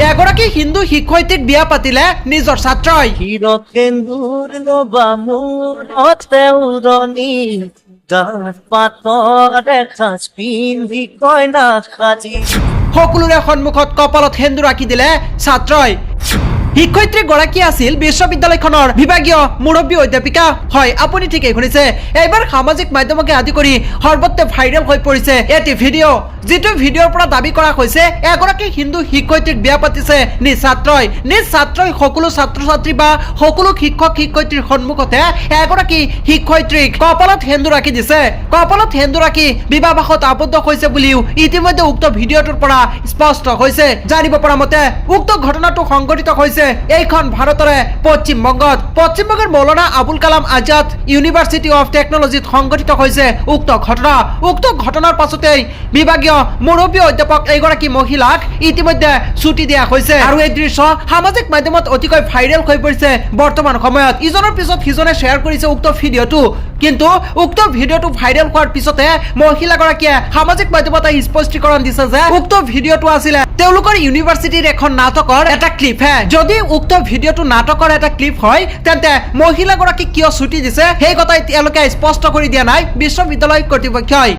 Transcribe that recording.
এগৰাকী হিন্দু শিক্ষয়িত্ৰীক বিয়া পাতিলে নিজৰ ছাত্ৰই। হিৰকেন্দুৰ নবা মূৰতে উৰণি গাত পাতৰ এসাঁজ পিন্ধি কইনা সাজি। সকলোৰে সন্মুখত কপালত সেন্দুৰ আঁকি দিলে ছাত্ৰই। শিক্ষয়িত্ৰী গৰাকী আছিল বিশ্ববিদ্যালয়খনৰ বিভাগীয় মুৰব্বী অধ্যাপিকা। হয়, আপুনি ঠিকেই শুনিছে। এইবাৰ সামাজিক মাধ্যমকে আদি কৰি সৰ্বত্ৰে ভাইৰেল হৈ পৰিছে এটি ভিডিঅ', যিটো ভিডিঅ'ৰ পৰা দাবী কৰা হৈছে এগৰাকী হিন্দু শিক্ষয়িত্ৰীক বিয়া পাতিছে নিজ ছাত্ৰই সকলো ছাত্ৰ ছাত্ৰী বা সকলো শিক্ষক শিক্ষয়িত্ৰীৰ সন্মুখতে এগৰাকী শিক্ষয়িত্ৰীক কপালত সেন্দুৰ আঁকি দিছে। কপালত সেন্দুৰ আঁকি বিবাহপাশত আবদ্ধ হৈছে বুলিও ইতিমধ্যে উক্ত ভিডিঅ'টোৰ পৰা স্পষ্ট হৈছে। জানিব পৰা মতে উক্ত ঘটনাটো সংঘটিত হৈছে এইখন ভাৰতৰে পশ্চিমবংগৰ মৌলানা আবুল কালাম আজাদ ইউনিভাৰ্চিটি অফ টেকনলজিত সংঘটিত হৈছে উক্ত ঘটনা। উক্ত ঘটনাৰ পাছতেই বিভাগীয় মুৰব্বী অধ্যাপক এগৰাকী মহিলাক ইতিমধ্যে ছুটি দিয়া হৈছে আৰু এই দৃশ্য সামাজিক মাধ্যমত অতিকৈ ভাইৰেল হৈ পৰিছে। বৰ্তমান সময়ত ইজনৰ পিছত সিজনে শ্বেয়াৰ কৰিছে উক্ত ভিডিঅ'টো, কিন্তু উক্ত ভিডিঅ'টো ভাইৰেল হোৱাৰ পিছতে মহিলাগৰাকীয়ে সামাজিক মাধ্যমত স্পষ্টীকৰণ দিছে যে উক্ত ভিডিঅ'টো আছিলে তেওঁলোকৰ ইউনিভাৰ্চিটিৰ এখন নাটকৰ এটা ক্লিপ হে। যদি উক্ত ভিডিঅ'টো নাটকৰ এটা ক্লিপ হয় তেন্তে মহিলাগৰাকীক কিয় ছুটি দিছে সেই কথাই তেওঁলোকে স্পষ্ট কৰি দিয়া নাই বিশ্ববিদ্যালয় কৰ্তৃপক্ষই।